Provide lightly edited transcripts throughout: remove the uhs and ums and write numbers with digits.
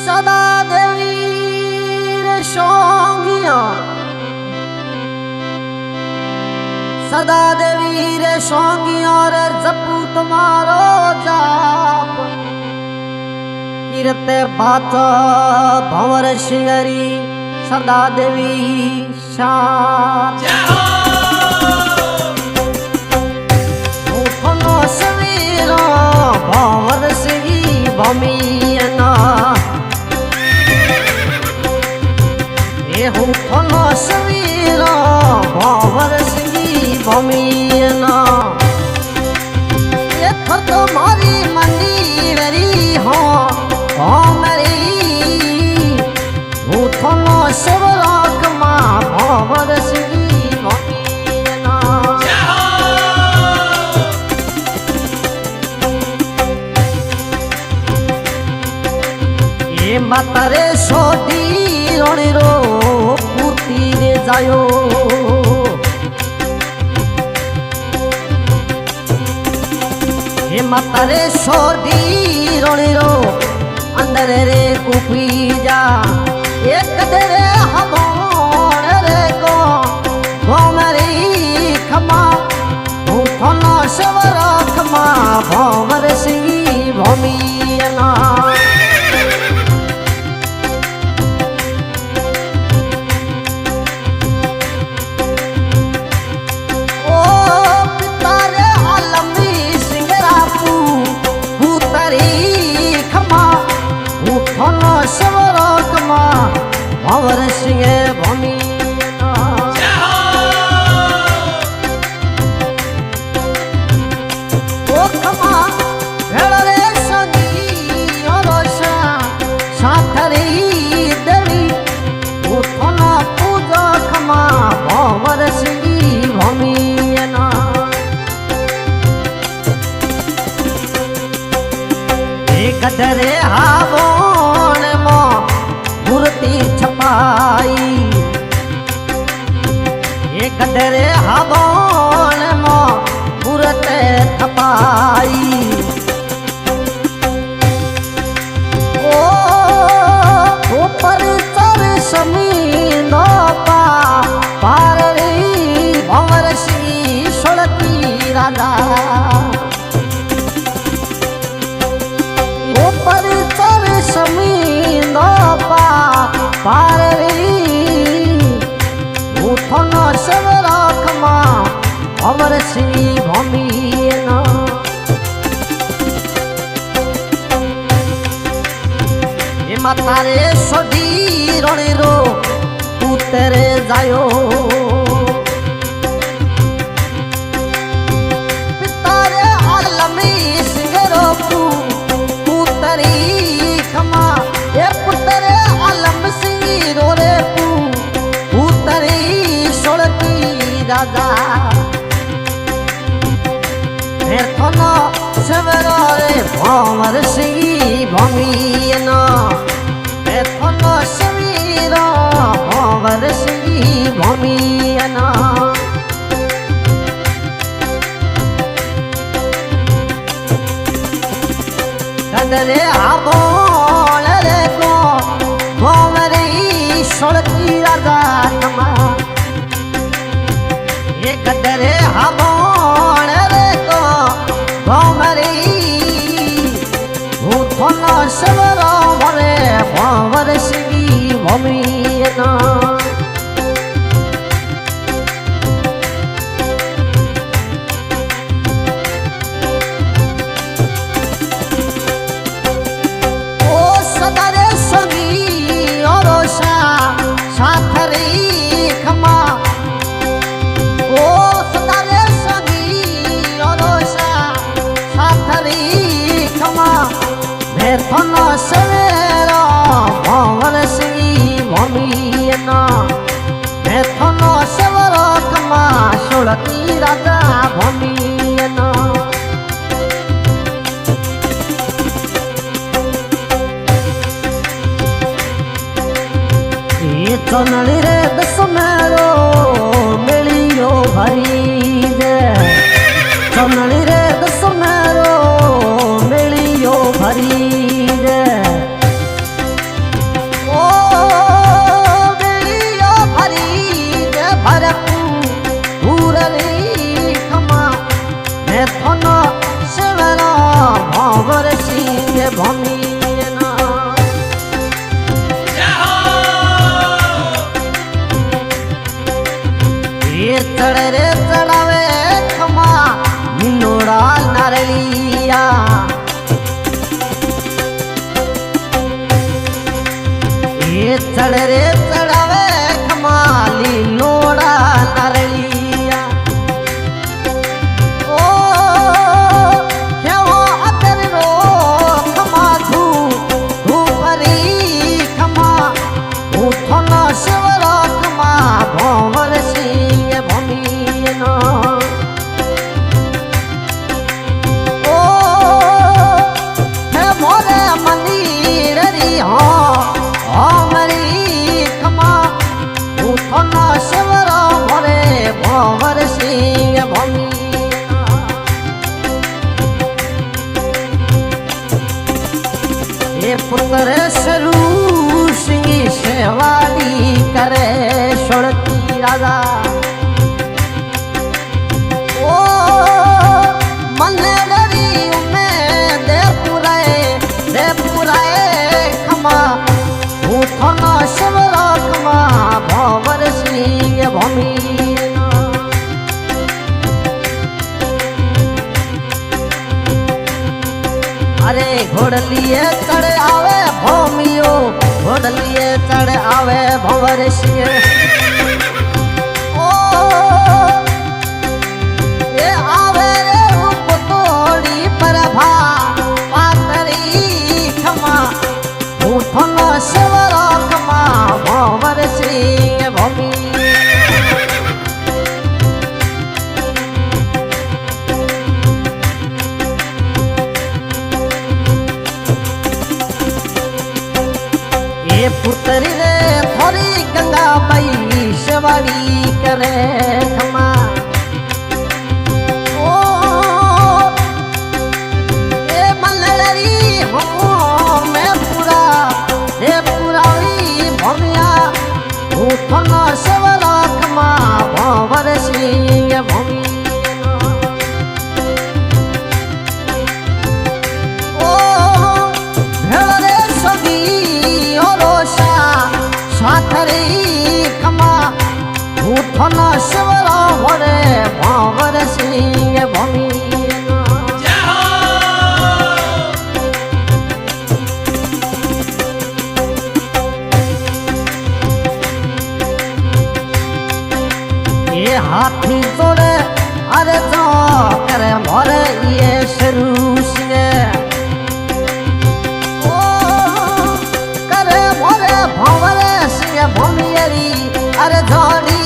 सदा देवी रे सोंगिया सदा देवी रे सोंगिया रे जपू तुम्हारो जाप कीरते बात भंवर सिंगरी सदा देवी शाप उठनो सवीरो भंवर सिंगी भमियना उठनो सवीरो भंवर सिंगी भमियना ये तो मारी मंदी वेरी हो मेरी उठनो शिवराक माँ भंवर सिंगी भमियना ये मातारे सोदी रोणी रो पूर्ति रे जायो हे मातारे सोदी रोणी रो अंदर रे कुपी जा एक तेरे हबोण रे को भोमरी खमा उठनो शवरा खमा भोमर सिंगी भमियना भंवर सिंह भमियना ओ खमा भेड़ रे संगी रोशा साथरी देवी उठना पूजा खमा भंवर सिंह भमियना एक दरे हावोण मो मूर्ति छपाई एक दरे हावोण मो मूर्ति छपाई ओ ऊपर चर समीनो पा पाररी भंवर सिंह सोलती राजा ऊपर चर समीनो पा पाररी उठनो शिवराक माँ भंवर सिंह भमियना ये मातारे सोदी रोणी रो पुतरे जायो पितारे आलमी सिंह रो पुतरी खमा ये पुतरे आलम सिंह रो रे पुतरी सोलती राजा थनो सवेरा रे भंवर सिंह भमियना थनो सवेरा भंवर सिंह भमियना कदरे आबोल रे को भंवरी सोलती राजा कमा ये कदरे आबोल रे को भंवरी उठनो सवरा भरे भंवर सिंह भमियना साथरी खमा ओ सदारे संगी रोशा साथरी खमा मैं थनो सवेरा भंवर सिंह भमियना मैं थनो सवेरा खमा सोलती राजा भमियना चनली रे दस मेरो मिलियो भरी दे चनली रे दस मेरो मिलियो भरी दे भंवर सिंह भमीना ये चढ़ रे चढ़ावे खमा मिनोड़ा नारलिया ये चढ़ रे चढ़ावे खमा लीलोड़ा नारलिया ओ क्यों अदर रो खमा धू धूपरी खमा उठना शिवरा खमा भंवर सिंह भमीना ओ हे मोरे मंदिर री हमारी खमा उठना शिवरा मोरे भंवर सिंह भमीना ये पुत्र सरू सिंह सेवाली करे सोड़ती राजा ओ मन डरी में दे पुराए खमा उठना शिवरा खमा भंवर सिंह भमीना अरे घोड़लिए चढ़ आवे भूमियो घोड़लिए चढ़ आवे भंवर सिंह ओ ये आवे रे रूप तोड़ी प्रभा पातरी खमा उठना शिवरा खमा भंवर सिंह भमीना ये पुतरी रे थोड़ी गंगा बाई शिवाली करे खमा ओ ये मलड़ी हो मैं पूरा ये पुरानी भमिया उठना शिवरा खमा भंवर सिंह भमीना ओ भेड़े सभी साथरी खमा उठना शिवरा भरे भंवर सिंह भमीना ये हाथी तोड़े अरे जो करे भरे ये शुरू सिंह भंवर सिंह भमियरी अरे धड़ी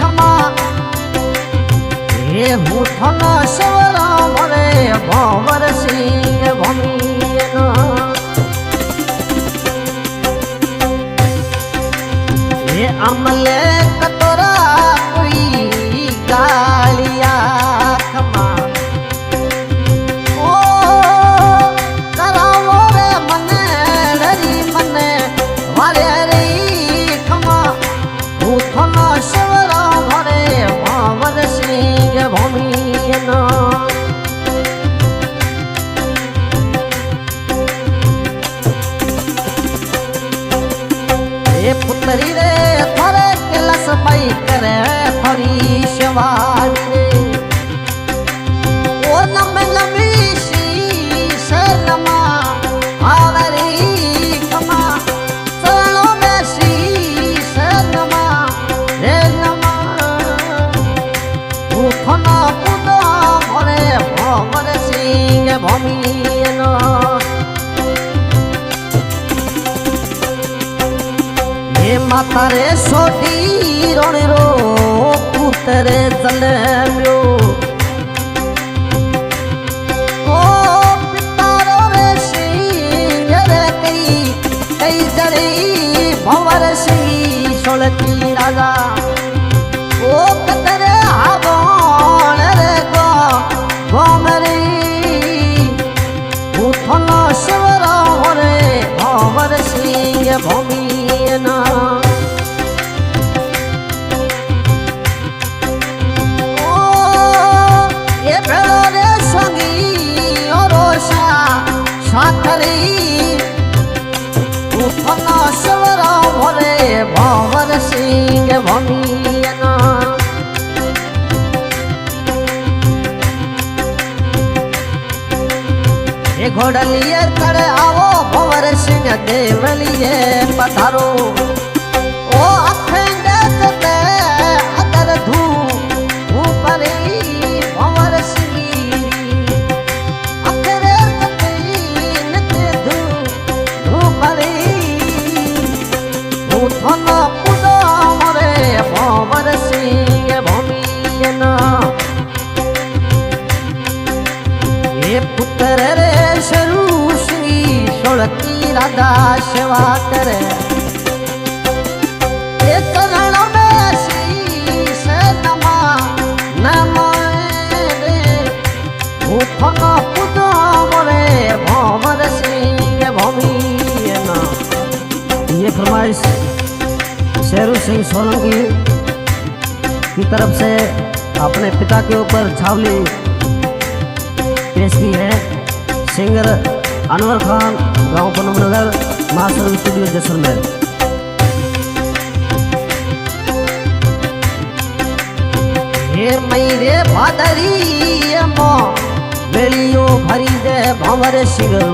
खमा ये उठना शिवरा मोरे भंवर सिंह भमीना ये अमले कतोरा कोई गालिया खमा ओ करावो रे मने डरी मने वारे रे खमा उठना शिवरा भरे भंवर सिंह भमीना ये पुतरी रे थोड़े किलस पाई करे थोड़ी शिवाली रे ओ लंबे लंबी शीश नमा आवरी खमा उठना पुना भरे भंवर सिंह भमीना ये माता रे सोटी रण रो पुत्र जलम्यो ओ पिता रे सिंह रे कई जड़ी भंवर सिंह सोलती राजा ओ कतरे हावण रे गो गोमरी उठना शिवरा रे भंवर सिंह भमीना ओ ये भेड़ो रे संगी रोशा भरी उठना शिवरा भरे भंवर सिंह भमियना ये घोड़लिए करे आवो भंवर सिंह देवलिए पधारो ओ अखंड जते अदर धू ऊपरी भंवर सिंह अखरे जते नित्य धू ऊपरी उठना पुदा मरे भंवर सिंह भमियना ये पुत्र रे शरू श्री सोलती राधा सेवा करे ये चरण में शीश नमा नमाए रे उठना पुदा मरे भंवर सिंह भमियना। ये फरमाइश शेरू सिंह सोलंकी की तरफ से अपने पिता के ऊपर छावली पेश की है। सिंगर अनवर खान, गांव पनमनगर, मास्टर स्टूडियो जैसलमेर। हे मईरे भादरी मो बेलियो भरी दे भंवर सिंगरो